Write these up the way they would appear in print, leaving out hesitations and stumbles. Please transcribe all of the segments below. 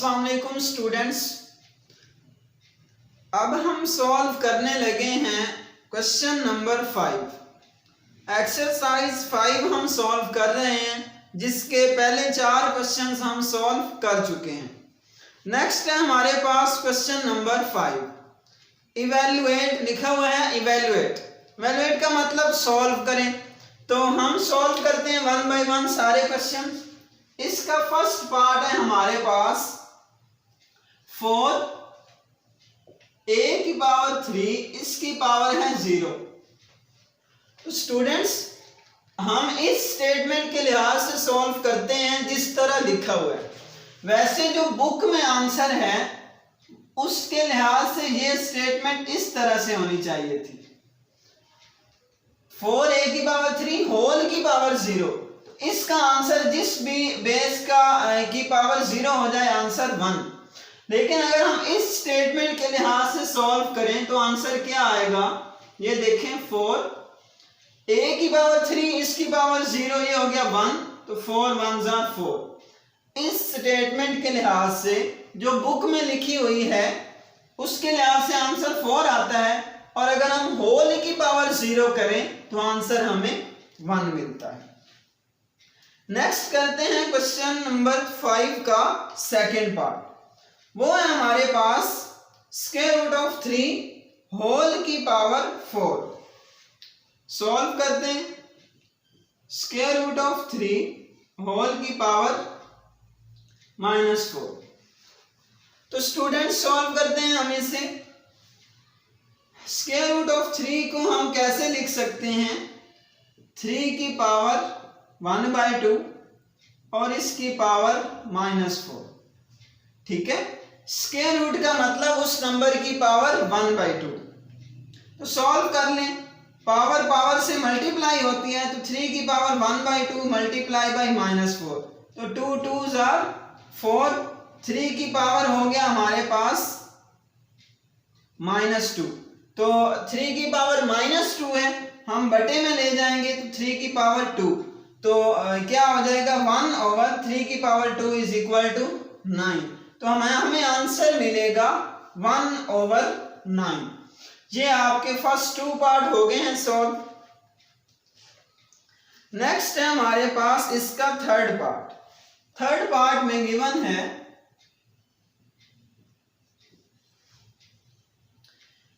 अस्सलाम वालेकुम स्टूडेंट्स। अब हम सॉल्व करने लगे हैं क्वेश्चन नंबर 5। एक्सरसाइज 5 हम सॉल्व कर रहे हैं, जिसके पहले 4 क्वेश्चंस हम सॉल्व कर चुके हैं। नेक्स्ट है हमारे पास क्वेश्चन नंबर 5। इवेल्युएट लिखा हुआ है। इवेल्युएट का मतलब सॉल्व करें, तो हम सॉल्व करते हैं 1 बाय 1 सारे क्वेश्चन। इसका फर्स्ट पार्ट है हमारे पास 4 a की पावर 3, इसकी पावर है 0। तो स्टूडेंट्स, हम इस स्टेटमेंट के लिहाज से सॉल्व करते हैं जिस तरह लिखा हुआ है। वैसे जो बुक में आंसर है उसके लिहाज से ये स्टेटमेंट इस तरह से होनी चाहिए थी। 4a की पावर 3 होल की पावर 0। तो इसका आंसर जिस भी बेस का की पावर 0 हो जाए आंसर 1। लेकिन अगर हम इस स्टेटमेंट के लिहाज से सॉल्व करें तो आंसर क्या आएगा, ये देखें। 4a की पावर 3 इसकी पावर 0, ये हो गया 1, तो 4 1 4। इस स्टेटमेंट के लिहाज से जो बुक में लिखी हुई है उसके लिहाज से आंसर 4 आता है, और अगर हम होल की पावर 0 करें तो आंसर हमें 1 मिलता है। नेक्स्ट करते हैं क्वेश्चन नंबर 5 का सेकेंड पार्ट। वो है हमारे पास स्क्वायर रूट ऑफ 3 होल की पावर 4। सॉल्व करते हैं। स्क्वायर रूट ऑफ 3 होल की पावर -4। तो स्टूडेंट सॉल्व करते हैं हम इसे। स्क्वायर रूट ऑफ 3 को हम कैसे लिख सकते हैं, 3 की पावर 1/2 और इसकी पावर -4। ठीक है, स्क्वायर रूट का मतलब उस नंबर की पावर 1/2। तो सॉल्व कर लें। पावर पावर से मल्टीप्लाई होती है, तो 3 की पावर 1/2 मल्टीप्लाई बाई -4, तो 2 2s are 4। 3 की पावर हो गया हमारे पास -2, तो 3 की पावर -2 है, हम बटे में ले जाएंगे तो 3 की पावर 2, तो क्या हो जाएगा 1/3 की पावर 2 इज इक्वल टू 9। तो हमें आंसर मिलेगा 1/9। ये आपके फर्स्ट 2 पार्ट हो गए हैं सॉल्व। नेक्स्ट है हमारे पास इसका थर्ड पार्ट। थर्ड पार्ट में गिवन है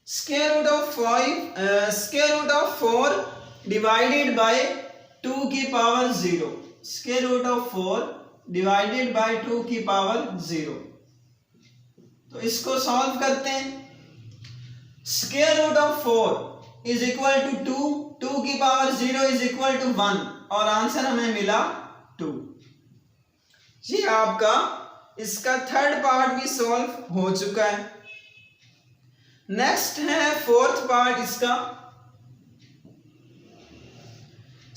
square root of 4 divided by 2 की power 0। Square root of 4 divided by 2 की पावर 0। तो इसको सॉल्व करते हैं। Square root of 4 is equal to 2 की पावर 0 इज इक्वल टू 1, और आंसर हमें मिला 2। ये आपका इसका थर्ड पार्ट भी सॉल्व हो चुका है। नेक्स्ट है फोर्थ पार्ट इसका।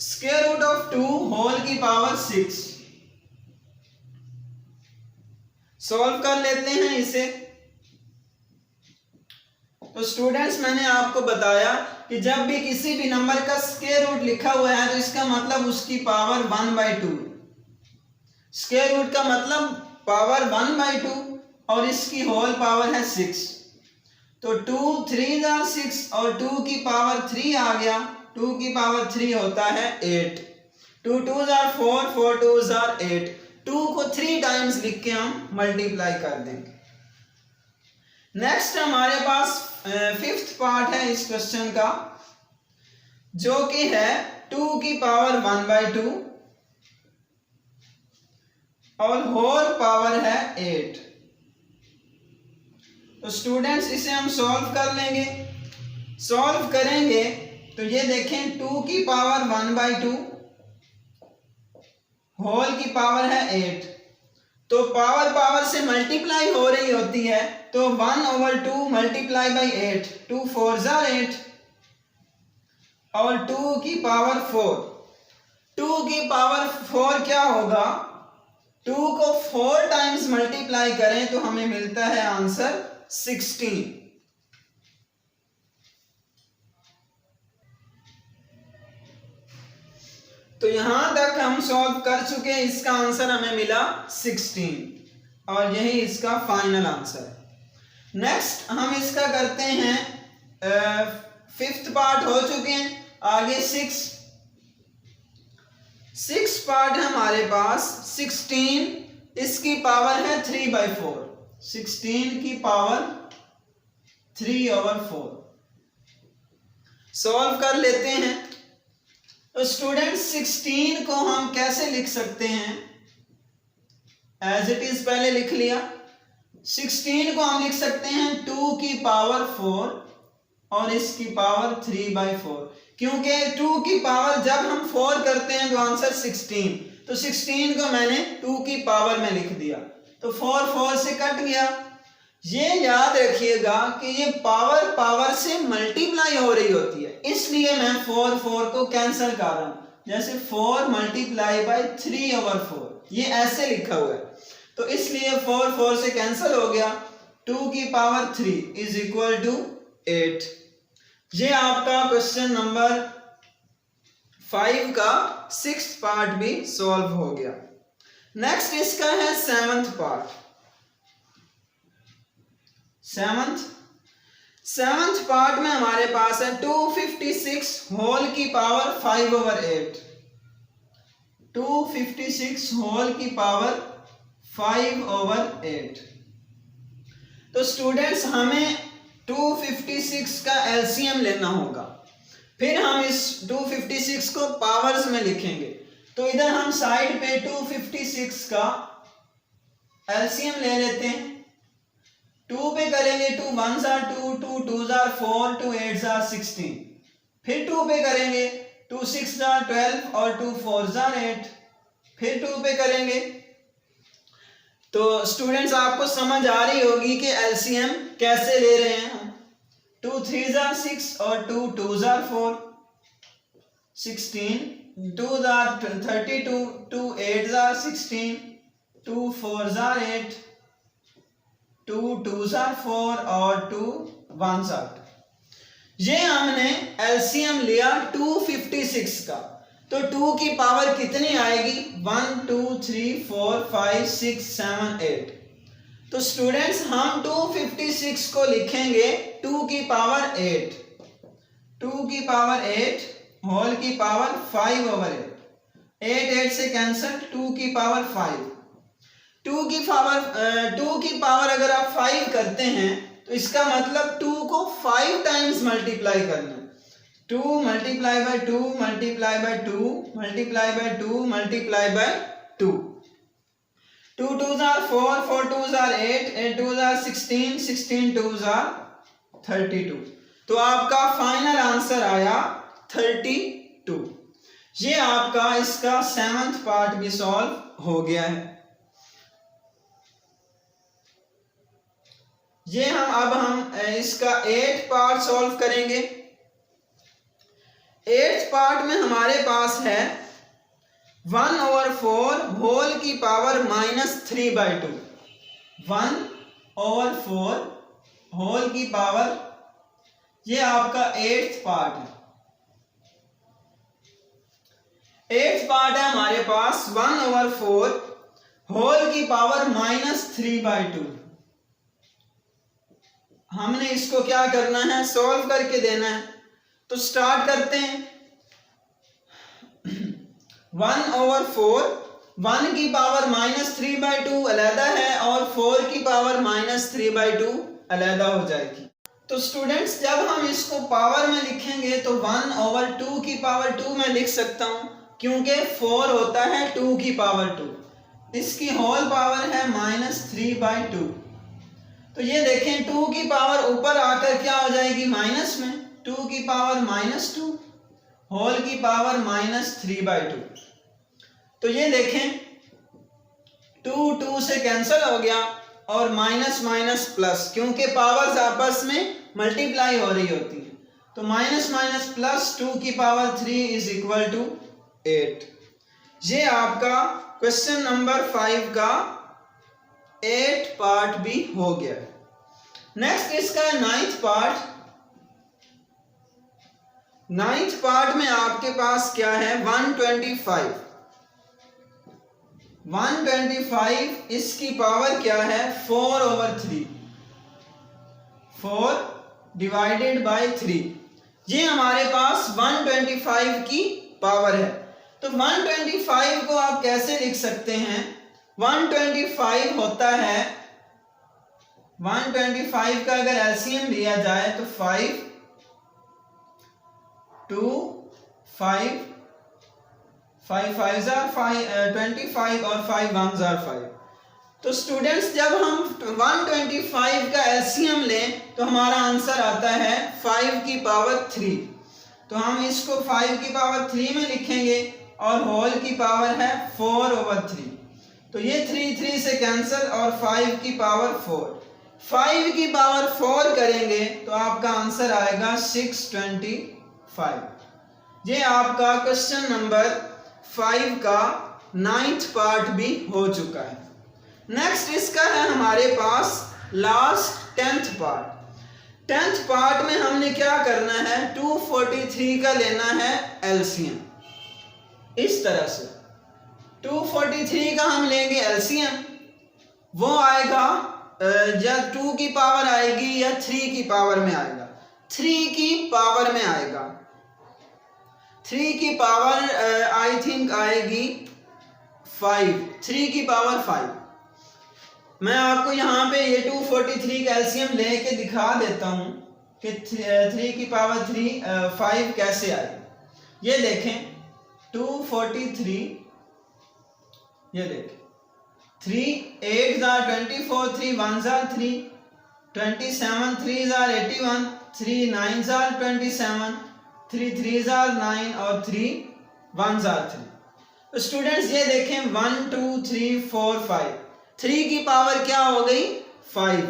स्क्वायर रूट ऑफ 2 होल की पावर 6। सॉल्व कर लेते हैं इसे। तो स्टूडेंट्स, मैंने आपको बताया कि जब भी किसी भी नंबर का स्क्वायर रूट लिखा हुआ है तो इसका मतलब उसकी पावर 1/2। स्क्वायर रूट का मतलब पावर 1/2 और इसकी होल पावर है 6। तो 2 3 6 और 2 की पावर 3 आ गया। 2 की पावर 3 होता है 8। 2 2s are 4, 4 2s are 8। 2 को 3 टाइम्स लिख के हम मल्टीप्लाई कर देंगे। नेक्स्ट हमारे पास फिफ्थ पार्ट है इस क्वेश्चन का, जो कि है 2 की पावर 1/2 और होल पावर है 8। तो स्टूडेंट्स, इसे हम सॉल्व कर लेंगे। सॉल्व करेंगे तो ये देखें, 2 की पावर 1/2 होल की पावर है 8। तो पावर पावर से मल्टीप्लाई हो रही होती है, तो 1/2 मल्टीप्लाई बाई 8, 2 4s are 8, और 2 की पावर 4। 2 की पावर 4 क्या होगा, 2 को 4 टाइम्स मल्टीप्लाई करें तो हमें मिलता है आंसर 16। तो यहां तक हम सॉल्व कर चुके हैं। इसका आंसर हमें मिला 16। और यही इसका फाइनल आंसर है। नेक्स्ट हम इसका करते हैं, फिफ्थ पार्ट हो चुके हैं, आगे सिक्स पार्ट है हमारे पास। 16 इसकी पावर है 3/4, 16 की पावर 3/4 सॉल्व कर लेते हैं। तो स्टूडेंट 16 को हम कैसे लिख सकते हैं, एज इट इज पहले लिख लिया। 16 को हम लिख सकते हैं 2 की पावर 4 और इसकी पावर 3/4, क्योंकि 2 की पावर जब हम 4 करते हैं तो आंसर 16, तो 16 को मैंने 2 की पावर में लिख दिया, तो 4 से कट गया। ये याद रखिएगा कि ये पावर से मल्टीप्लाई हो रही होती है, इसलिए मैं 4 को कैंसिल कर रहा हूं। जैसे 4 मल्टीप्लाई बाय 3/4, ये ऐसे लिखा हुआ है, तो इसलिए 4 से कैंसिल हो गया। 2 की पावर 3 इज इक्वल टू 8। ये आपका क्वेश्चन नंबर 5 का 6th पार्ट भी सॉल्व हो गया। नेक्स्ट इसका है 7th पार्ट। 7th पार्ट में हमारे पास है 256 होल की पावर 5/8, 256 होल की पावर 5/8। तो स्टूडेंट्स हमें 256 का एलसीएम लेना होगा, फिर हम इस 256 को पावर्स में लिखेंगे। तो इधर हम साइड पे 256 का एलसीएम ले लेते हैं। 2 पे करेंगे 2 1s are 2, 2 2s are 4, 2 8s are 16, फिर 2 पे करेंगे 2 6s are 12 और 2 4s are 8, फिर 2 पे करेंगे। तो स्टूडेंट्स आपको समझ आ रही होगी कि एलसीएम कैसे ले रहे हैं हम। 2 3s are 6 और 2 2s are 4, 16, 2s are 32, 2 8s are 16, 2 4s are 8, 2 2s are 4 और 2 1s are 2। ये हमने एलसीएम लिया 256 का, तो 2 की पावर कितनी आएगी, 1 2 3 4 5 6 7 8। तो स्टूडेंट्स हम 256 को लिखेंगे 2 की पावर 8, 2 की पावर 8 होल की पावर 5/8, 8 से कैंसिल, 2 की पावर 5। 2 की पावर अगर आप 5 करते हैं तो इसका मतलब 2 को 5 टाइम्स मल्टीप्लाई करना। 2 multiply by 2 multiply by 2 multiply by 2 multiply by 2, 2 2s are 4, 4 2s are 8, 8 2s are 16, 16 2s are 32। तो आपका फाइनल आंसर आया 32। ये आपका इसका 7th पार्ट भी सॉल्व हो गया है। ये हम इसका 8th पार्ट सॉल्व करेंगे। 8th पार्ट में हमारे पास है 1/4 होल की पावर -3/2, 1/4 होल की पावर, ये आपका 8th पार्ट है। 8th पार्ट है हमारे पास 1/4 होल की पावर -3/2। हमने इसको क्या करना है, सॉल्व करके देना है। तो स्टार्ट करते हैं। 1/4, 1 की पावर -3/2 अलग है और 4 की पावर -3/2 अलग हो जाएगी। तो स्टूडेंट्स जब हम इसको पावर में लिखेंगे तो 1/2 की पावर 2 में लिख सकता हूं, क्योंकि 4 होता है 2 की पावर 2, इसकी होल पावर है -3/2। तो ये देखें 2 की पावर ऊपर आकर क्या हो जाएगी, माइनस में, 2 की पावर -2 होल की पावर -3/2। तो ये देखें 2 2 से कैंसिल हो गया और माइनस माइनस प्लस, क्योंकि पावर्स आपस में मल्टीप्लाई हो रही होती है। तो माइनस माइनस प्लस 2 की पावर 3 इज इक्वल टू 8। ये आपका क्वेश्चन नंबर 5 का 8 पार्ट भी हो गया। नेक्स्ट इसका 9th पार्ट। 9th पार्ट में आपके पास क्या है, 125। 125 इसकी पावर क्या है 4/3, 4 डिवाइडेड बाय 3। ये हमारे पास 125 की पावर है। तो 125 को आप कैसे लिख सकते हैं? 125 होता है, 125 का अगर एलसीएम लिया जाए तो 5 2 5 5 5 25 और 5 1 5। तो स्टूडेंट्स जब हम 125 का एलसीएम लें तो हमारा आंसर आता है 5 की पावर 3। तो हम इसको 5 की पावर 3 में लिखेंगे और होल की पावर है 4/3। तो ये 3 से कैंसिल और 5 की पावर 4, 5 की पावर 4 करेंगे तो आपका आंसर आएगा 625। ये आपका क्वेश्चन नंबर 5 का 9th पार्ट भी हो चुका है। नेक्स्ट इसका है हमारे पास last 10th part. 10th part में हमने क्या करना है, 243 का लेना है एलसीएम। इस तरह से 243 का हम लेंगे एलसीएम, वो आएगा या 2 की पावर आएगी या 3 की पावर में आएगा, 3 की पावर में आएगा। 3 की पावर आई थिंक आएगी 5, 3 की पावर 5। मैं आपको यहाँ पे ये 243 का एलसीएम लेके दिखा देता हूँ कि 3 की पावर 5 कैसे आएगी। ये देखें 243, ये देखें 3 8 24, 3 1 3, 27 3 81, 3 9 27, 3 3 9 और 3 1 3। तो स्टूडेंट्स ये देखें 1 2 3 4 5, 3 की पावर क्या हो गई 5।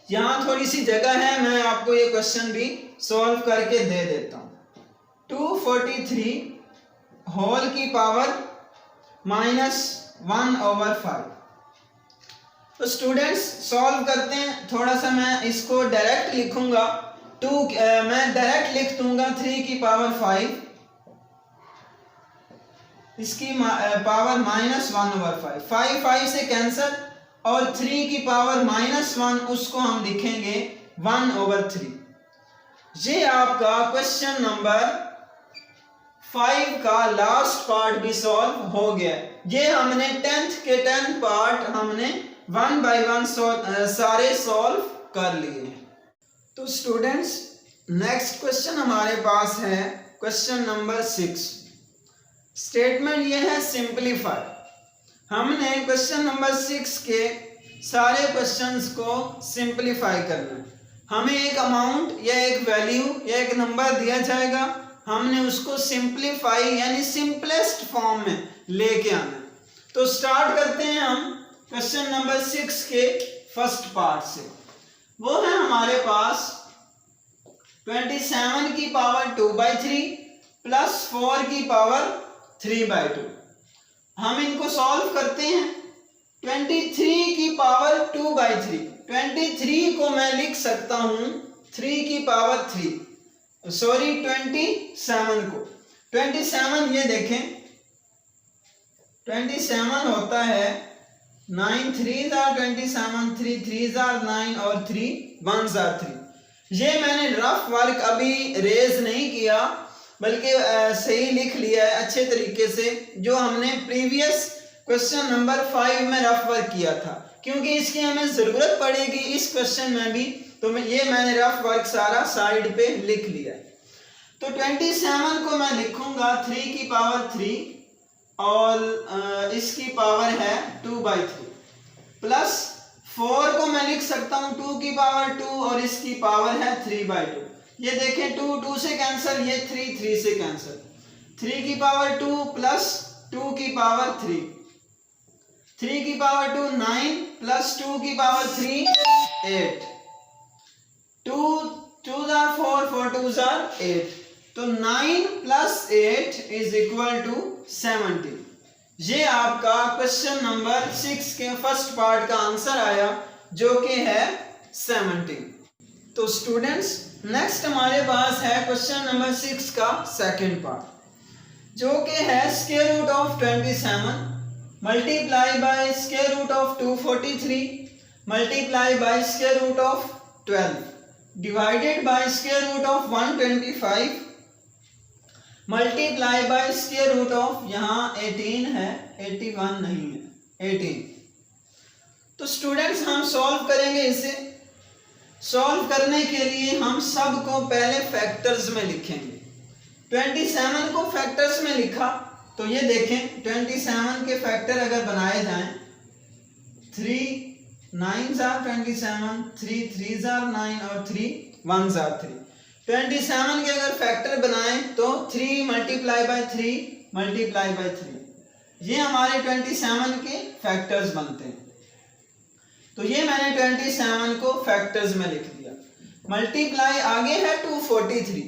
यहाँ थोड़ी सी जगह है, मैं आपको ये क्वेश्चन भी सॉल्व करके दे देता हूँ। 243 होल की पावर -1/5। तो स्टूडेंट्स सॉल्व करते हैं। थोड़ा सा मैं इसको डायरेक्ट लिखूंगा, मैं डायरेक्ट लिख दूंगा 3 की पावर 5, इसकी पावर -1/5, 5 5 से कैंसिल और 3 की पावर -1 उसको हम लिखेंगे 1/3। ये आपका क्वेश्चन नंबर 5 का लास्ट पार्ट भी सॉल्व हो गया। ये हमने 10th के 10 पार्ट हमने 1 by 1 सारे सॉल्व कर लिए। तो स्टूडेंट्स नेक्स्ट क्वेश्चन हमारे पास है क्वेश्चन नंबर 6। स्टेटमेंट ये है सिंपलीफाई। हमने क्वेश्चन नंबर 6 के सारे क्वेश्चंस को सिंपलीफाई करना है। हमें एक अमाउंट या एक वैल्यू या एक नंबर दिया जाएगा, हमने उसको सिंपलीफाई यानी सिंपलेस्ट फॉर्म में लेके आना। तो स्टार्ट करते हैं हम क्वेश्चन नंबर 6 के फर्स्ट पार्ट से। वो है हमारे पास 27 की पावर 2/3 प्लस 4 की पावर 3/2। हम इनको सॉल्व करते हैं। 23 की पावर 2/3, 23 को मैं लिख सकता हूं 3 की पावर 3, सॉरी 27 को। 27 ये देखें 27 होता है 9 3 27, 3 3 9 और 3 1 3। ये मैंने रफ वर्क अभी रेज नहीं किया, बल्कि सही लिख लिया है अच्छे तरीके से, जो हमने प्रीवियस क्वेश्चन नंबर 5 में रफ वर्क किया था, क्योंकि इसकी हमें ज़रूरत पड़ेगी इस क्वेश्चन में भी। तो ये मैंने रफ वर्क सारा साइड पे लिख लिया है। तो 27 को मैं लिखूंगा 3 की पावर 3 और इसकी पावर है 2/3 प्लस 4 को मैं लिख सकता हूँ 2 की पावर 2 और इसकी पावर है 3/2। ये देखें 2 2 से कैंसिल, ये 3 3 से कैंसिल, 3 की पावर 2 प्लस 2 की पावर 3, 3 की पावर 2 9 प्लस 2 की पावर 3 8, 2 2 4 4 2 8। तो 9 प्लस 8 इज इक्वल टू 70। ये आपका क्वेश्चन नंबर 6 के फर्स्ट पार्ट का आंसर आया, जो कि है 70। तो स्टूडेंट्स नेक्स्ट हमारे पास है क्वेश्चन नंबर 6 का सेकंड पार्ट, जो कि है square root of 27 multiply by square root of 243 multiply by square root of 12 divided by square root of 125 multiply by square root of, यहाँ 18 है 81 नहीं है 18। तो स्टूडेंट्स हम सॉल्व करेंगे इसे। सॉल्व करने के लिए हम सब को पहले फैक्टर्स में लिखेंगे। 27 को फैक्टर्स में लिखा तो ये देखें 27 के फैक्टर अगर बनाए जाएं 3 9s are 27, 3 3s are 9 और 3 1s are 3। 27 के अगर फैक्टर बनाएं तो 3 मल्टीप्लाई बाय 3 मल्टीप्लाई बाय 3, ये हमारे 27 के फैक्टर्स बनते हैं। तो ये मैंने 27 को फैक्टर्स में लिख दिया। मल्टीप्लाई आगे है 243।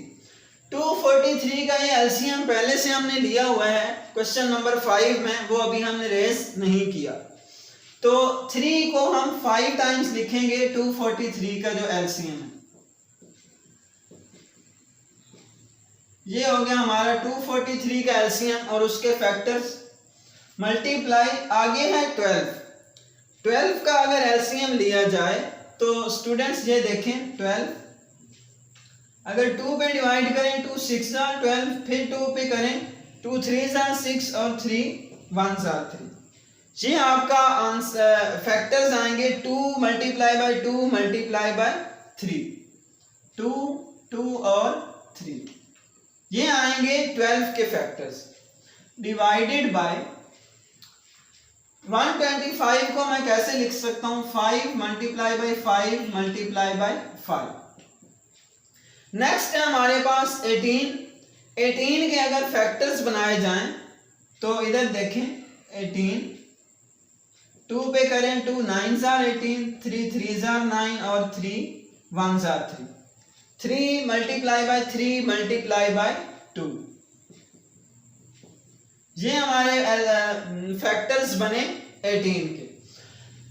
243 का ये एलसीएम पहले से हमने लिया हुआ है क्वेश्चन नंबर 5 में, वो अभी हमने रेस नहीं किया। तो 3 को हम 5 टाइम्स लिखेंगे 243 का जो एलसीएम है। ये हो गया हमारा 243 का एलसीएम और उसके फैक्टर्स। मल्टीप्लाई आगे है 12 का अगर एलसीएम लिया जाए तो स्टूडेंट्स ये देखें 12 अगर 2 पे डिवाइड करें 2 6 जार 12, फिर 2 पे करें 2 3 जार 6 और 3 1 जार 3। ये आपका आंसर फैक्टर्स आएंगे 2 मल्टीप्लाई बाय 2 मल्टीप्लाई बाय 3, 2 2 और 3, ये आएंगे 12 के फैक्टर्स। डिवाइडेड बाय 125 को मैं कैसे लिख सकता हूं 5 multiply by 5 multiply by 5। Next है हमारे पास 18 के अगर फैक्टर्स बनाए जाएं तो इधर देखें 18 2 पे करें 2 9s are 18, 3 3s are 9 और 3 1s are 3, 3 multiply by 3 multiply by 2, ये हमारे फैक्टर्स बने 18 के।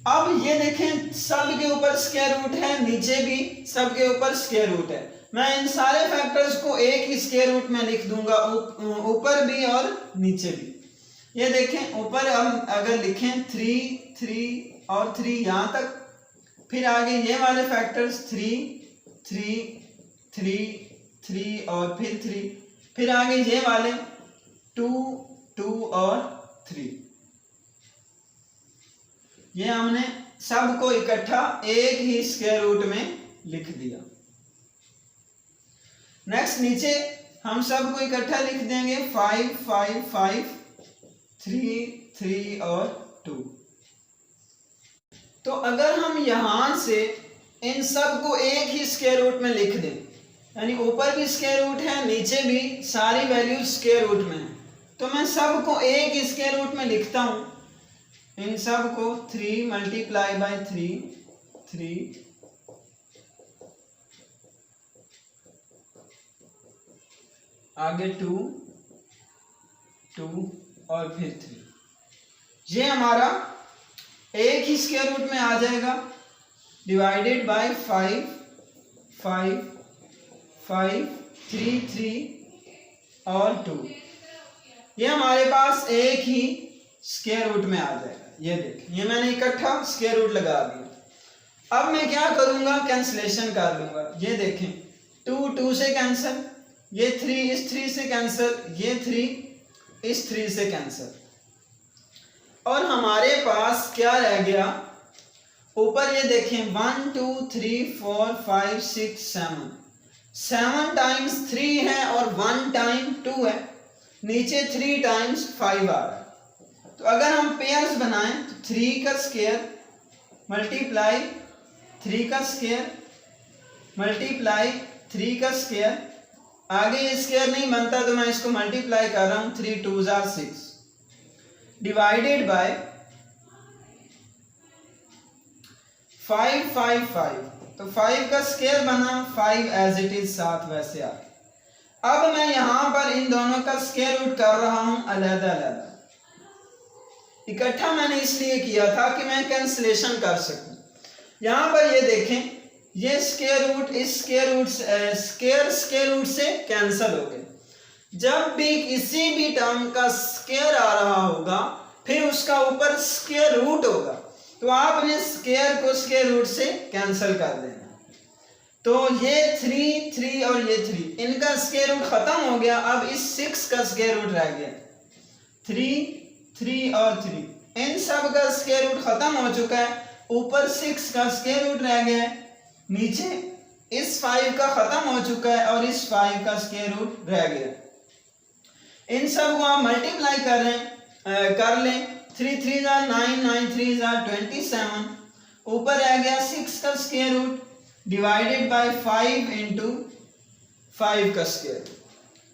अब ये देखें सब के ऊपर स्क्वायर रूट है, नीचे भी सब के ऊपर स्क्वायर रूट है। मैं इन सारे फैक्टर्स को एक ही स्क्वायर रूट में लिख दूंगा, ऊपर भी और नीचे भी। ये देखें ऊपर हम अगर लिखें 3 3 और 3 यहां तक, फिर आगे ये वाले फैक्टर्स 3 3 3 3 और फिर 3, फिर आगे ये वाले 2 2 और 3, ये हमने सबको इकट्ठा एक ही स्क्वायर रूट में लिख दिया। नेक्स्ट नीचे हम सबको इकट्ठा लिख देंगे 5 5 5 3 3 और 2। तो अगर हम यहां से इन सब को एक ही स्क्वायर रूट में लिख दें, यानी ऊपर भी स्क्वायर रूट है नीचे भी सारी वैल्यूज स्क्वायर रूट में है, तो मैं सबको एक ही स्क्वायर रूट में लिखता हूं। इन सब को 3 मल्टीप्लाई बाय 3 3 आगे 2 2 और फिर 3, ये हमारा एक ही स्क्वायर रूट में आ जाएगा। डिवाइडेड बाय 5 5 5 3 3 और 2, ये हमारे पास एक ही स्क्वायर रूट में आ जाएगा। ये देखिए ये मैंने इकट्ठा स्क्वायर रूट लगा दिया। अब मैं क्या करूंगा कैंसिलेशन कर लूंगा। ये देखें 2 2 से कैंसिल, ये 3 इस 3 से कैंसिल, ये 3 इस 3 से कैंसिल, और हमारे पास क्या रह गया ऊपर। ये देखें 1 2 3 4 5 6 7, 7 टाइम्स 3 है और 1 टाइम 2 है, नीचे 3 टाइम्स 5 आ रहा है। तो अगर हम पेयर्स बनाएं तो 3 का स्क्वायर मल्टीप्लाई 3 का स्क्वायर मल्टीप्लाई 3 का स्क्वायर, आगे ये स्क्वायर नहीं बनता तो मैं इसको मल्टीप्लाई कर रहा हूं 3 2s are 6, डिवाइडेड बाय 5 5 5, तो 5 का स्क्वायर बना 5 एज इट इज साथ वैसे आ। अब मैं यहां पर इन दोनों का स्क्वायर रूट कर रहा हूं अलग अलग, इकट्ठा मैंने इसलिए किया था कि मैं कैंसिलेशन कर सकूं। यहां पर ये देखें ये स्क्वायर रूट इस स्क्वायर रूट से कैंसिल हो गए। जब भी किसी भी टर्म का स्क्वायर आ रहा होगा फिर उसका ऊपर स्क्वायर रूट होगा, तो आपने स्क्वायर को स्क्वायर रूट से कैंसिल कर देना। तो ये 3 3 और ये 3, इनका स्क्वायर रूट खत्म हो गया। अब इस 6 का स्क्वायर रूट रह गया, 3 3 और 3, इन सब का स्क्वायर रूट खत्म हो चुका है। ऊपर 6 का स्क्वायर रूट रह गया है, नीचे इस 5 का खत्म हो चुका है और इस 5 का स्क्वायर रूट रह गया। इन सब को आप मल्टीप्लाई कर लें। 3 3 9, 9 3 27, ऊपर रह गया 6 का square root divided by 5 into 5 का स्क्वायर।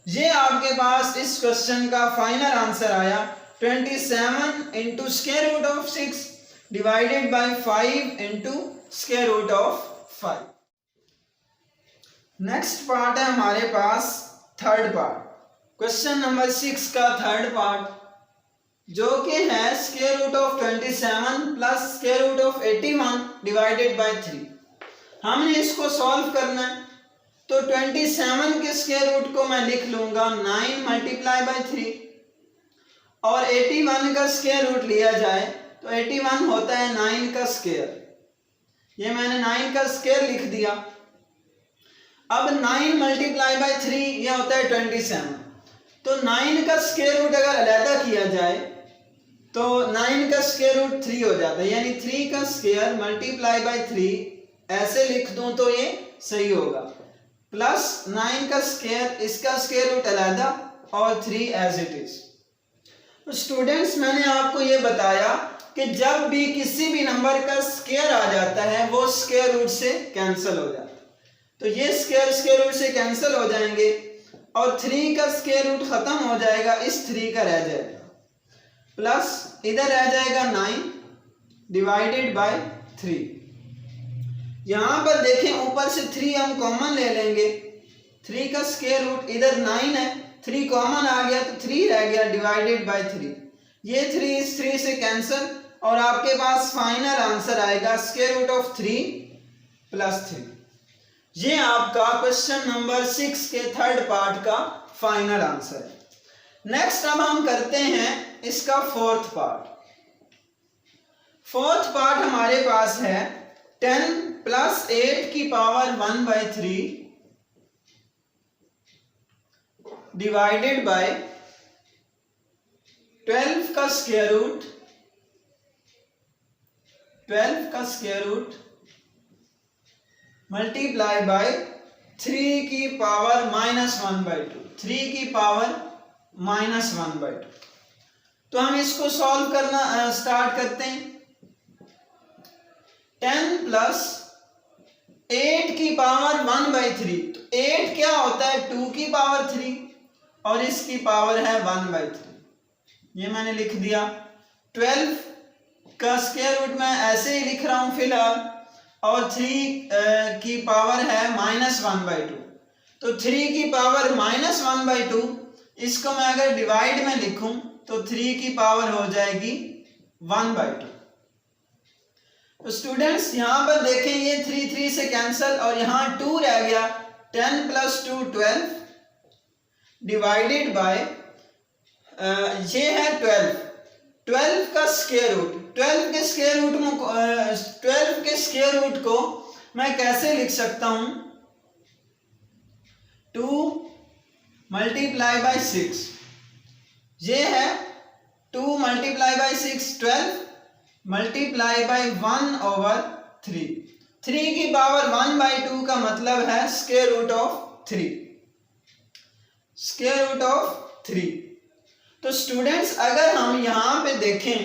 ये आपके पास इस क्वेश्चन का फाइनल आंसर आया 27 into square root of 6 divided by 5 into square root of 5। Next part है हमारे पास थर्ड पार्ट, क्वेश्चन नंबर 6 का थर्ड पार्ट, जो कि है square root of 27 plus square root of 81 divided by 3। हमने इसको सॉल्व करना है। तो 27 के स्क्वायर रूट को मैं लिख लूंगा 9 मल्टीप्लाई बाय 3, और 81 का स्क्वायर रूट लिया जाए तो 81 होता है 9 का स्क्वायर। ये मैंने 9 का स्क्वायर लिख दिया। अब 9 मल्टीप्लाई बाय 3 ये होता है 27। तो 9 का स्क्वायर रूट अगर अलहदा किया जाए तो 9 का स्क्वायर रूट 3 हो जाता है, यानी 3 का स्क्वायर मल्टीप्लाई बाय 3, ऐसे लिख दूं तो ये सही होगा, प्लस 9 का स्क्वायर, इसका स्क्वायर रूट अलहदा और 3 एज इट इज। तो स्टूडेंट्स, मैंने आपको ये बताया कि जब भी किसी भी नंबर का स्क्वायर आ जाता है वो स्क्वायर रूट से कैंसिल हो जाता है। तो ये स्क्वायर रूट से कैंसिल हो जाएंगे और 3 का स्क्वायर रूट खत्म हो जाएगा, इस 3 का रह जाएगा, प्लस इधर रह जाएगा 9 डिवाइडेड बाय 3। यहां पर देखें ऊपर से 3 हम कॉमन ले लेंगे, 3 का स्क्वायर रूट इधर 9 है, 3 कॉमन आ गया तो 3 रह गया डिवाइडेड बाय 3। ये 3 इस 3 से कैंसिल और आपके पास फाइनल आंसर आएगा स्क्वायर रूट ऑफ 3 प्लस 3। ये आपका क्वेश्चन नंबर 6 के थर्ड पार्ट का फाइनल आंसर है। नेक्स्ट अब हम करते हैं इसका फोर्थ पार्ट। फोर्थ पार्ट हमारे पास है 10 प्लस 8 की पावर 1/3 डिवाइडेड बाय 12 का स्क्वायर रूट, 12 का स्क्वायर रूट मल्टीप्लाई बाय 3 की पावर -1/2, 3 की पावर -1/2। तो हम इसको सॉल्व करना स्टार्ट करते हैं। 10 प्लस 8 की पावर 1/3, तो 8 क्या होता है 2 की पावर 3 और इसकी पावर है 1/3, ये मैंने लिख दिया। 12 का स्क्वायर रूट मैं ऐसे ही लिख रहा हूं फिलहाल, और 3 की पावर है -1/2, तो 3 की पावर -1/2, इसको मैं अगर डिवाइड में लिखूं तो 3 की पावर हो जाएगी 1/2। तो स्टूडेंट्स यहाँ पर देखें ये 3 3 से कैंसिल और यहाँ 2 रह गया, 10 प्लस 2 12 डिवाइडेड बाय ये है 12 का स्क्वायर रूट। 12 के स्क्वायर रूट को मैं कैसे लिख सकता हूं, 2 मल्टीप्लाई बाय 6, ये है 2 मल्टीप्लाई बाय 6 12 मल्टीप्लाई बाय 1/3, 3 की पावर 1/2 का मतलब है square root of 3, square root of 3। तो स्टूडेंट्स अगर हम यहाँ पे देखें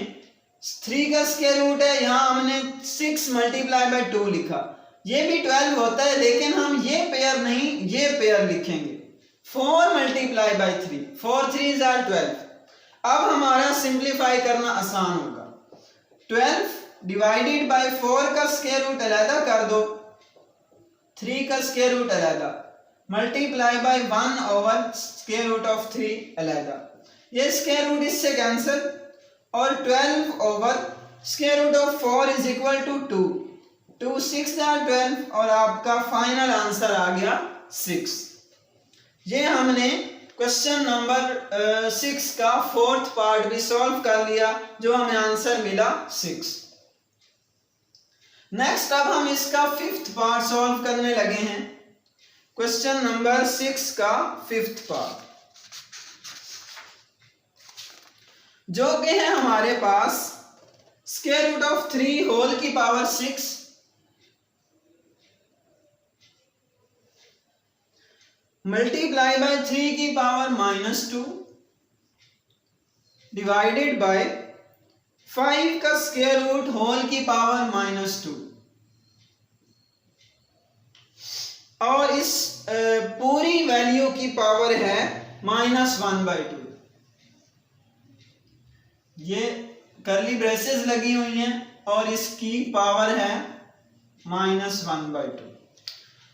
3 का स्क्वायर रूट है, यहाँ हमने 6 मल्टीप्लाई बाय 2 लिखा, ये भी 12 होता है, लेकिन हम ये पेयर नहीं ये पेयर लिखेंगे, 4 मल्टीप्लाई बाय 3, 4 3 12। अब हमारा सिंप्लीफाई करना आसान होगा, 12 डिवाइडेड बाय 4 का स्क्वायर रूट अलहदा कर दो, 3 का स्क्वायर रूट अलहदा, मल्टीप्लाई बाय 1/स्क्वायर रूट ऑफ 3 अलहदा, ये स्क्वायर रूट इससे कैंसिल, और 12/स्क्वायर root of 4 is equal to 2, 2 6 12 और आपका फाइनल आंसर आ गया 6। ये हमने क्वेश्चन नंबर 6 का फोर्थ पार्ट भी सॉल्व कर लिया, जो हमें आंसर मिला 6। नेक्स्ट अब हम इसका फिफ्थ पार्ट सॉल्व करने लगे हैं। क्वेश्चन नंबर 6 का फिफ्थ पार्ट, जो कि है हमारे पास स्क्वायर रूट ऑफ 3 होल की पावर 6 मल्टीप्लाई बाय 3 की पावर -2 डिवाइडेड बाय 5 का स्क्वायर रूट होल की पावर -2, और इस पूरी वैल्यू की पावर है -1/2। ये कर्ली ब्रेसेस लगी हुई हैं और इसकी पावर है -1/2।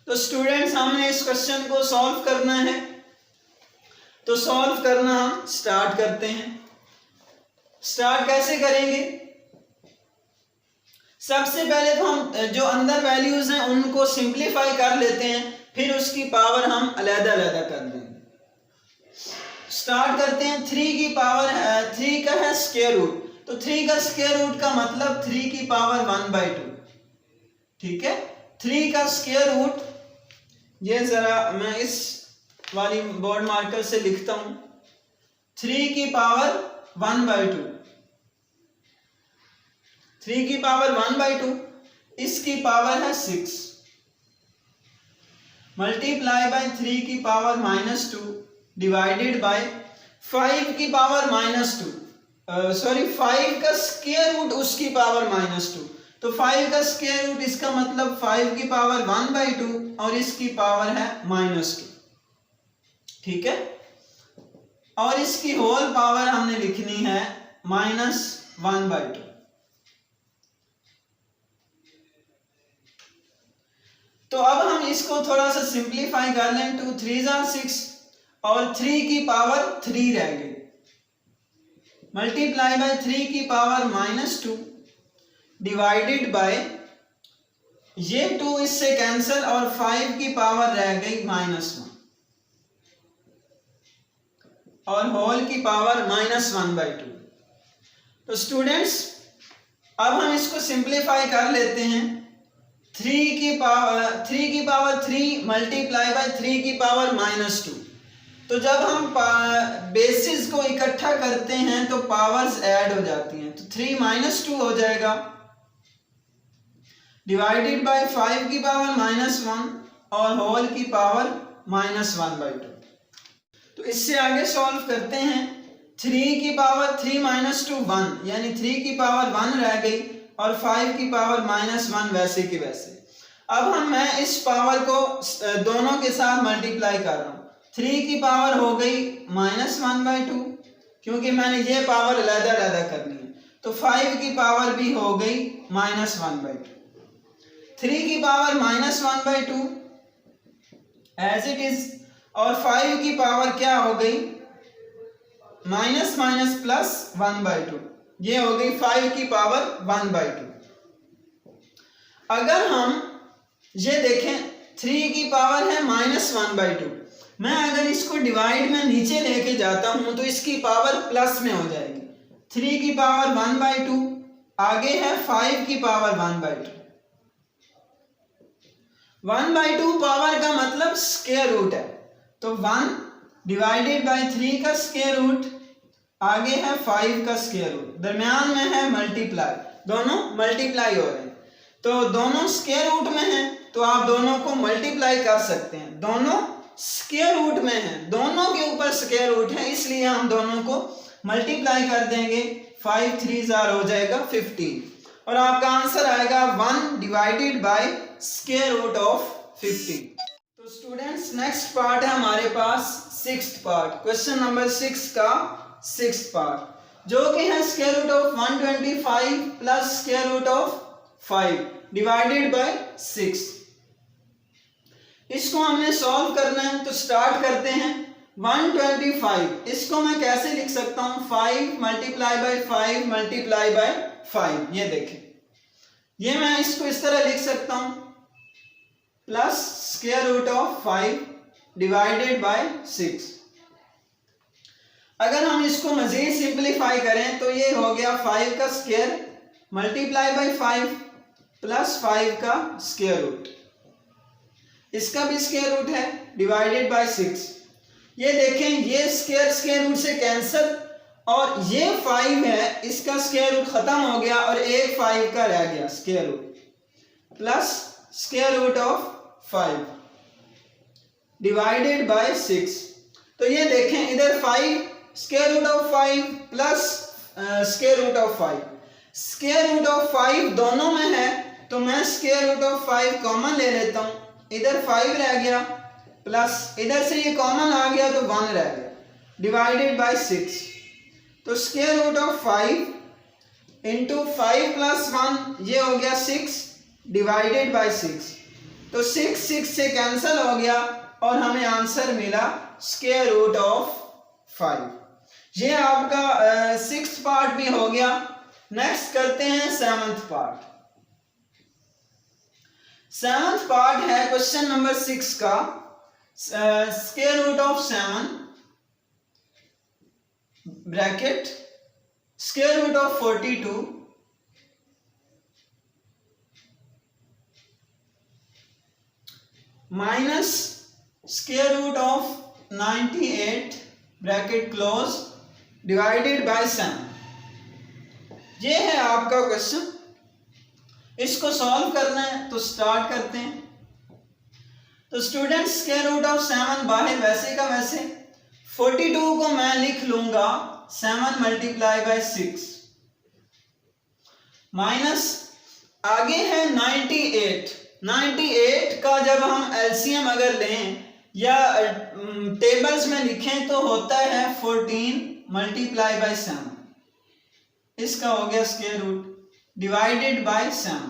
तो स्टूडेंट्स हमने इस क्वेश्चन को सॉल्व करना है, तो सॉल्व करना हम स्टार्ट करते हैं। स्टार्ट कैसे करेंगे? सबसे पहले तो हम जो अंदर वैल्यूज हैं उनको सिंप्लीफाई कर लेते हैं, फिर उसकी पावर हम अलग-अलग कर देंगे। स्टार्ट करते हैं। 3 की पावर 3 का है स्क्वायर रूट, तो 3 का स्क्वायर रूट का मतलब 3 की पावर 1/2। ठीक है, 3 का स्क्वायर रूट, ये जरा मैं इस वाली बोर्ड मार्कर से लिखता हूं, 3 की पावर 1/2, 3 की पावर 1/2, इसकी पावर है 6 मल्टीप्लाई बाय 3 की पावर -2 डिवाइडेड बाय 5 की पावर -2, सॉरी 5 का स्क्वायर रूट उसकी पावर -2, तो 5 का स्क्वायर रूट इसका मतलब 5 की पावर 1/2 और इसकी पावर है -2। ठीक है, और इसकी होल पावर हमने लिखनी है -1/2। तो अब हम इसको थोड़ा सा सिंप्लीफाई कर लें। 2 3 are 6 और 3 की पावर 3 रह गई, मल्टीप्लाई बाय 3 की पावर -2 डिवाइडेड बाय, ये 2 इससे कैंसिल और 5 की पावर रह गई -1 और होल की पावर -1/2। तो स्टूडेंट्स अब हम इसको सिंप्लीफाई कर लेते हैं। 3 की पावर 3 मल्टीप्लाई बाय 3 की पावर -2, तो जब हम बेसिस को इकट्ठा करते हैं तो पावर्स ऐड हो जाती हैं, तो 3 -2 हो जाएगा डिवाइडेड बाय 5 की पावर -1 और होल की पावर -1/2। तो इससे आगे सॉल्व करते हैं। 3 की पावर 3 -2 1, यानी 3 की पावर 1 रह गई और 5 की पावर -1 वैसे की वैसे। अब मैं इस पावर को दोनों के साथ मल्टीप्लाई कर रहा हूं। 3 की पावर हो गई -1/2, क्योंकि मैंने ये पावर अलग-अलग करनी है, तो 5 की पावर भी हो गई -1/2। 3 की पावर -1/2 एज इट इज, और 5 की पावर क्या हो गई -1/2, ये हो गई 5 की पावर 1/2। अगर हम ये देखें 3 की पावर है -1/2, मैं अगर इसको डिवाइड में नीचे लेके जाता हूं तो इसकी पावर प्लस में हो जाएगी। 3 की पावर 1/2, आगे है 5 की पावर 1/2। 1/2 पावर का मतलब स्क्वायर रूट है, तो 1 डिवाइडेड बाय 3 का स्क्वायर रूट, आगे है 5 का स्क्वायर रूट, दरमियान में है मल्टीप्लाई, दोनों मल्टीप्लाई हो रहे हैं, तो दोनों स्क्वायर रूट में हैं, तो आप दोनों को मल्टीप्लाई कर सकते हैं। दोनों स्क्वायर रूट में हैं, दोनों के ऊपर स्क्वायर रूट है, इसलिए हम दोनों को मल्टीप्लाई कर देंगे। 5 3 हो जाएगा 15, और आपका आंसर आएगा 1 divided by square root of 15। तो स्टूडेंट्स नेक्स्ट पार्ट है हमारे पास 6th पार्ट, क्वेश्चन नंबर 6 का 6th पार्ट, जो कि है square root of 125 plus square root of 5 divided by 6। इसको हमने सॉल्व करना है, तो स्टार्ट करते हैं। 125, इसको मैं कैसे लिख सकता हूं? 5 मल्टीप्लाई बाय 5 मल्टीप्लाई बाय 5, ये देखें, ये मैं इसको इस तरह लिख सकता हूं, plus square root of 5 divided by 6। अगर हम इसको मजीद सिंप्लीफाई करें तो ये हो गया 5 का स्क्वायर मल्टीप्लाई बाई 5 प्लस 5 का स्क्वायर रूट, इसका भी स्क्वायर रूट है डिवाइडेड बाय 6। ये देखें ये स्क्वायर रूट से कैंसिल और ये 5 है इसका स्क्वायर रूट खत्म हो गया और एक 5 का रह गया square root plus square root of 5 divided by 6। तो ये देखें इधर 5 square root of 5 plus square root of 5, square root of 5 दोनों में है तो मैं स्क्वायर रूट ऑफ 5 कॉमन ले लेता हूं, इधर 5 रह गया प्लस इधर से ये कॉमन आ गया तो 1 रह गया डिवाइडेड बाय 6। तो square root of 5 into 5 plus 1 ये हो गया 6 डिवाइडेड बाय 6। तो 6 से कैंसिल हो गया और हमें आंसर मिला स्क्वायर रूट ऑफ 5। ये आपका 6th पार्ट भी हो गया। नेक्स्ट करते हैं 7th पार्ट। 7th पार्ट है क्वेश्चन नंबर 6 का square root of 7 bracket square root of 42 minus square root of 98 bracket close divided by 7। ये है आपका क्वेश्चन। इसको सॉल्व करना है तो स्टार्ट करते हैं। तो स्टूडेंट्स स्क्वायर रूट ऑफ 7 बाहर वैसे का वैसे, 42 को मैं लिख लूंगा 7 मल्टीप्लाई बाय 6 माइनस आगे है 98 का जब हम एलसीएम अगर लें या टेबल्स में लिखें तो होता है 14 मल्टीप्लाई बाय 7, इसका हो गया स्क्वायर रूट डिवाइडेड बाय 7।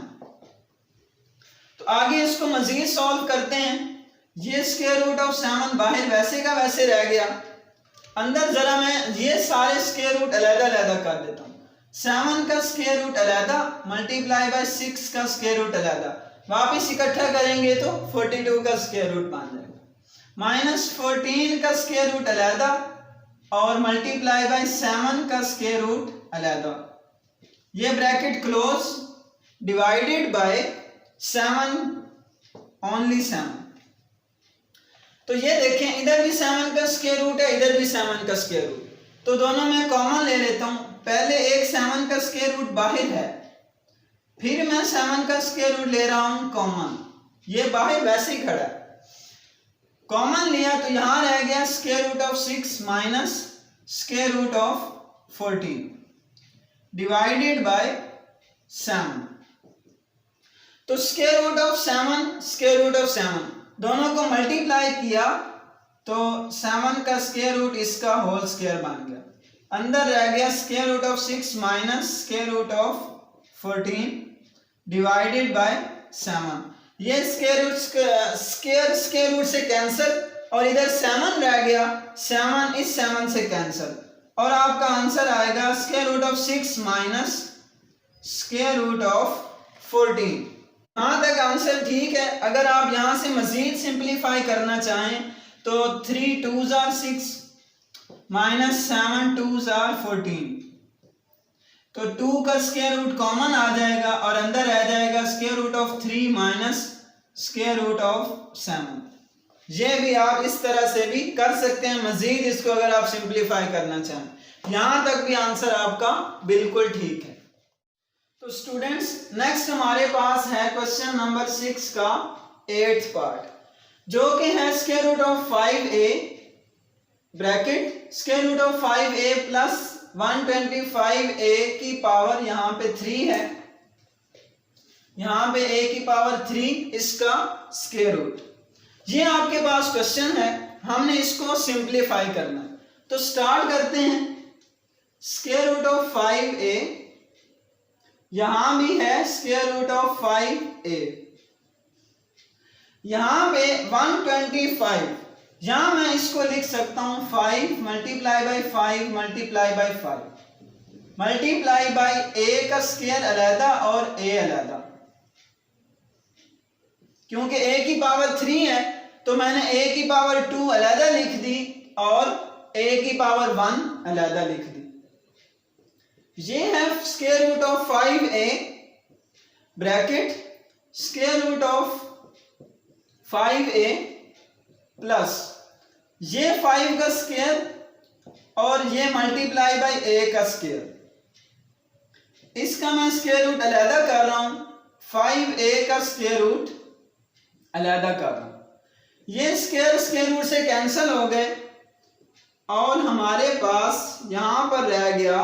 तो आगे इसको मजीद सॉल्व करते हैं। ये स्क्वायर रूट ऑफ 7 बाहर वैसे का वैसे रह गया, अंदर जरा मैं ये सारे स्क्वायर रूट अलग-अलग कर देता हूं। 7 का स्क्वायर रूट अलग मल्टीप्लाई बाय 6 का स्क्वायर रूट अलग, वापिस इकट्ठा करेंगे तो 42 का स्क्वायर रूट बन जाएगा, माइनस 14 का स्क्वायर रूट अलग और मल्टीप्लाई बाय 7 का स्क्वायर रूट अलग, ये bracket close divided by 7 only 7। तो ये देखें इधर भी 7 का स्क्वायर रूट है इधर भी 7 का स्क्वायर रूट, तो दोनों में कॉमन ले लेता हूं। पहले एक 7 का स्क्वायर रूट बाहर है, फिर मैं 7 का स्क्वायर रूट ले रहा हूं कॉमन, ये बाहर वैसे ही खड़ा है, कॉमन लिया तो यहां रह गया square root of 6 minus square root of 14 divided by 7। तो square root of 7 square root of 7 दोनों को मल्टीप्लाई किया तो 7 का स्क्वायर रूट इसका होल स्क्वायर बन गया, अंदर रह गया square root of 6 minus square root of 14 divided by 7। ये स्क्वायर रूट से कैंसिल और इधर 7 रह गया, 7 इस 7 से कैंसिल और आपका आंसर आएगा square root of 6 minus square root of 14। यहां तक आंसर ठीक है। अगर आप यहां से मजीद सिंप्लीफाई करना चाहें तो 3 2s are 6 minus 7 2s are 14, तो 2 का स्क्वायर रूट कॉमन आ जाएगा और अंदर रह जाएगा square root of 3 minus square root of 7। ये भी आप इस तरह से भी कर सकते हैं मजीद इसको अगर आप सिंप्लीफाई करना चाहें, यहां तक भी आंसर आपका बिल्कुल ठीक है। तो स्टूडेंट्स नेक्स्ट हमारे पास है क्वेश्चन नंबर 6 का 8th पार्ट, जो कि है square root of 5a bracket square root of 5a plus 125a की पावर यहां पे 3 है, यहां पे a की पावर 3 इसका स्क्वायर रूट। ये आपके पास क्वेश्चन है, हमने इसको सिंप्लीफाई करना है। तो स्टार्ट करते हैं। स्क्वायर रूट ऑफ 5a यहां भी है स्क्वायर रूट ऑफ 5a, यहां पे 125, यहां मैं इसको लिख सकता हूं 5 multiply by 5 multiply by 5 multiply by a का स्क्वायर अलहदा और a अलहदा, क्योंकि a की पावर 3 है तो मैंने a की पावर 2 अलहदा लिख दी और a की पावर 1 अलहदा लिख दी। ये है square root of 5a bracket square root of 5a plus ये 5 का स्क्वायर और ये मल्टीप्लाई बाय a का स्क्वायर। इसका मैं स्क्वायर रूट अलहदा कर रहा हूं, 5a का स्क्वायर रूट अलहदा कर रहा हूं। ये स्क्वायर रूट से कैंसिल हो गए और हमारे पास यहां पर रह गया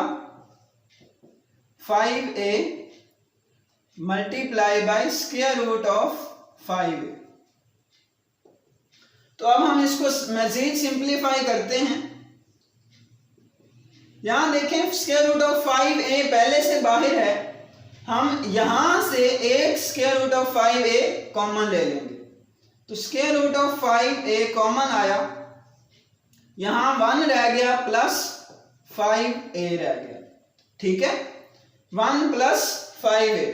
5a multiply by square root of 5a। तो अब हम इसको मजीद सिंप्लीफाई करते हैं। यहां देखें स्क्वायर रूट ऑफ 5a पहले से बाहर है, हम यहां से एक square root of 5a common ले लेंगे। तो square root of 5a common आया, यहां 1 रह गया प्लस 5a रह गया। ठीक है, 1 प्लस 5a।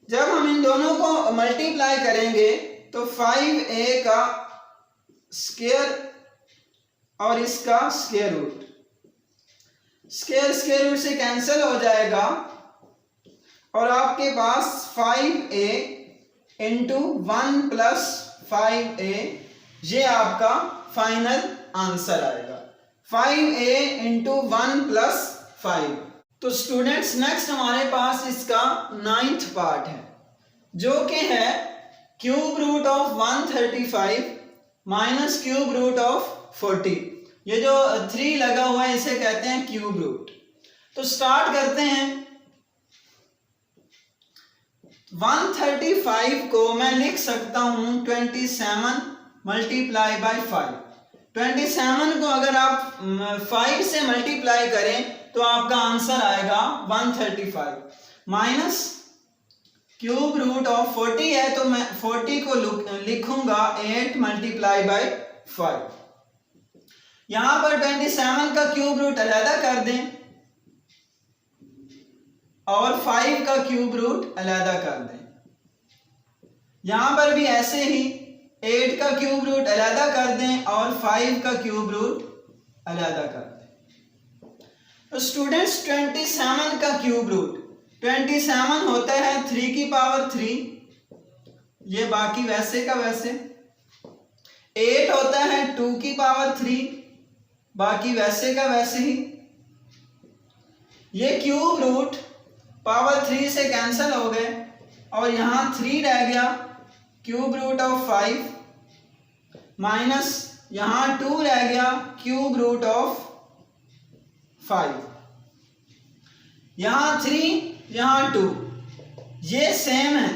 जब हम इन दोनों को मल्टीप्लाई करेंगे तो 5a का स्क्वायर और इसका स्क्वायर रूट, स्क्वायर रूट से कैंसिल हो जाएगा और आपके पास 5a इंटू 1 प्लस 5a, ये आपका फाइनल आंसर आएगा, 5a इंटू 1 प्लस 5। तो स्टूडेंट्स नेक्स्ट हमारे पास इसका 9th पार्ट है जो कि है cube root of 135 minus cube root of 40। ये जो 3 लगा हुआ है इसे कहते हैं क्यूब रूट। तो स्टार्ट करते हैं। 135 को मैं लिख सकता हूं 27 मल्टीप्लाई बाय 5। 27 को अगर आप 5 से मल्टीप्लाई करें तो आपका आंसर आएगा 135 माइनस क्यूब रूट ऑफ 40 है तो मैं 40 को लिखूंगा 8 मल्टीप्लाई बाय 5। यहां पर 27 का क्यूब रूट अलहदा कर दें और 5 का क्यूब रूट अलहदा कर दें। यहां पर भी ऐसे ही 8 का क्यूब रूट अलहदा कर दें और 5 का क्यूब रूट अलहदा कर दें। तो स्टूडेंट्स 27 का क्यूब रूट 27 होता है 3 की पावर 3, ये बाकी वैसे का वैसे। 8 होता है 2 की पावर 3, बाकी वैसे का वैसे ही। ये क्यूब रूट पावर 3 से कैंसिल हो गए और यहां 3 रह गया, क्यूब रूट ऑफ 5 माइनस यहां 2 रह गया, क्यूब रूट ऑफ 5। यहां 3 यहां 2, ये सेम है,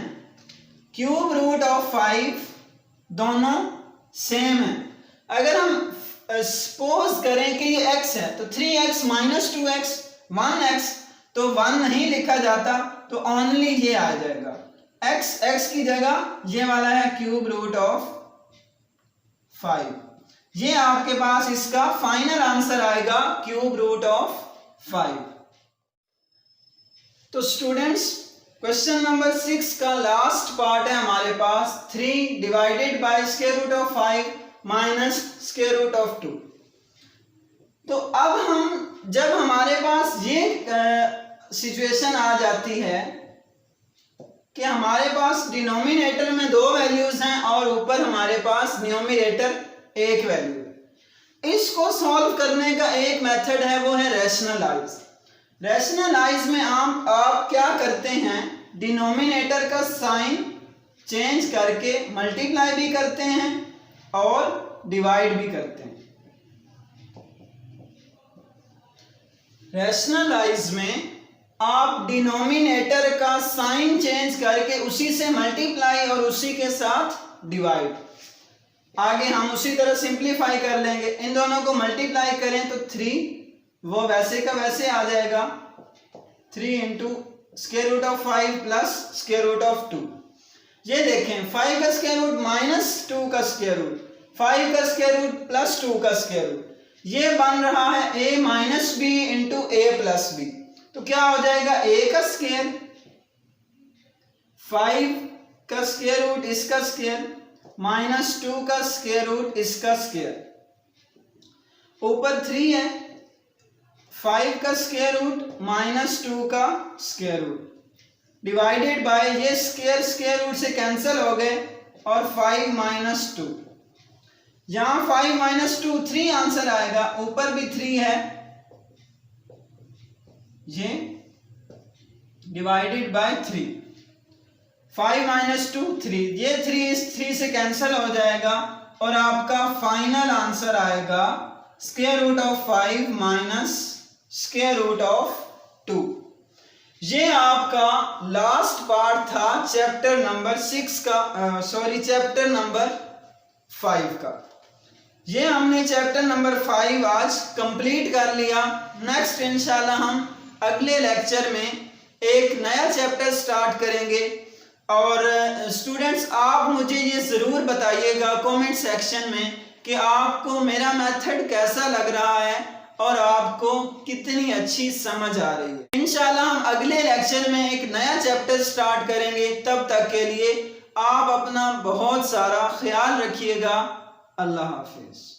क्यूब रूट ऑफ 5 दोनों सेम है। अगर हम सपोज करें कि ये x है तो 3x माइनस 2x 1x, तो 1 नहीं लिखा जाता तो ओनली ये आ जाएगा, x की जगह ये वाला है क्यूब रूट ऑफ 5। ये आपके पास इसका फाइनल आंसर आएगा क्यूब रूट ऑफ 5। तो स्टूडेंट्स क्वेश्चन नंबर 6 का लास्ट पार्ट है हमारे पास 3 divided by square root of 5 minus square root of 2। तो अब हम जब हमारे पास ये सिचुएशन आ जाती है कि हमारे पास डिनोमिनेटर में 2 वैल्यूज हैं और ऊपर हमारे पास न्यूमरेटर 1 वैल्यू है, इसको सॉल्व करने का एक मेथड है वो है रैशनलाइज। रैशनलाइज में आप क्या करते हैं, डिनोमिनेटर का साइन चेंज करके मल्टीप्लाई भी करते हैं और डिवाइड भी करते हैं। रैशनलाइज में आप डिनोमिनेटर का साइन चेंज करके उसी से मल्टीप्लाई और उसी के साथ डिवाइड। आगे हम उसी तरह सिंप्लीफाई कर लेंगे, इन दोनों को मल्टीप्लाई करें तो 3 वो वैसे का वैसे आ जाएगा, 3 into square root of 5 plus square root of 2। ये देखें 5 का स्क्वायर रूट माइनस 2 का स्क्वायर रूट, 5 का स्क्वायर रूट प्लस 2 का स्क्वायर रूट, ये बन रहा है a minus B into A plus B. तो क्या हो जाएगा, a का स्क्वायर 5 का स्क्वायर रूट इसका स्क्वायर माइनस 2 का स्क्वायर रूट इसका स्क्वायर। ऊपर 3 है, 5 का स्क्वायर रूट माइनस 2 का स्क्वायर रूट डिवाइडेड बाय, ये स्क्वायर स्क्वायर रूट से कैंसिल हो गए और 5 माइनस 2, यहाँ 5 माइनस 2 3 आंसर आएगा, ऊपर भी 3 है, ये डिवाइडेड बाय 3, 5 माइनस 2 3, ये 3 इस 3 से कैंसिल हो जाएगा और आपका फाइनल आंसर आएगा square root of 5 minus square root of 2। ये आपका लास्ट पार्ट था चैप्टर नंबर 6 का, चैप्टर नंबर 5 का। ये हमने चैप्टर नंबर 5 आज कंप्लीट कर लिया। नेक्स्ट इंशाल्लाह हम अगले लेक्चर में एक नया चैप्टर स्टार्ट करेंगे। और स्टूडेंट्स, आप मुझे ये ज़रूर बताइएगा कमेंट सेक्शन में कि आपको मेरा मेथड कैसा लग रहा है और आपको कितनी अच्छी समझ आ रही है। इंशाल्लाह हम अगले लेक्चर में एक नया चैप्टर स्टार्ट करेंगे। तब तक के लिए आप अपना बहुत सारा ख्याल रखिएगा। अल्लाह हाफिज़।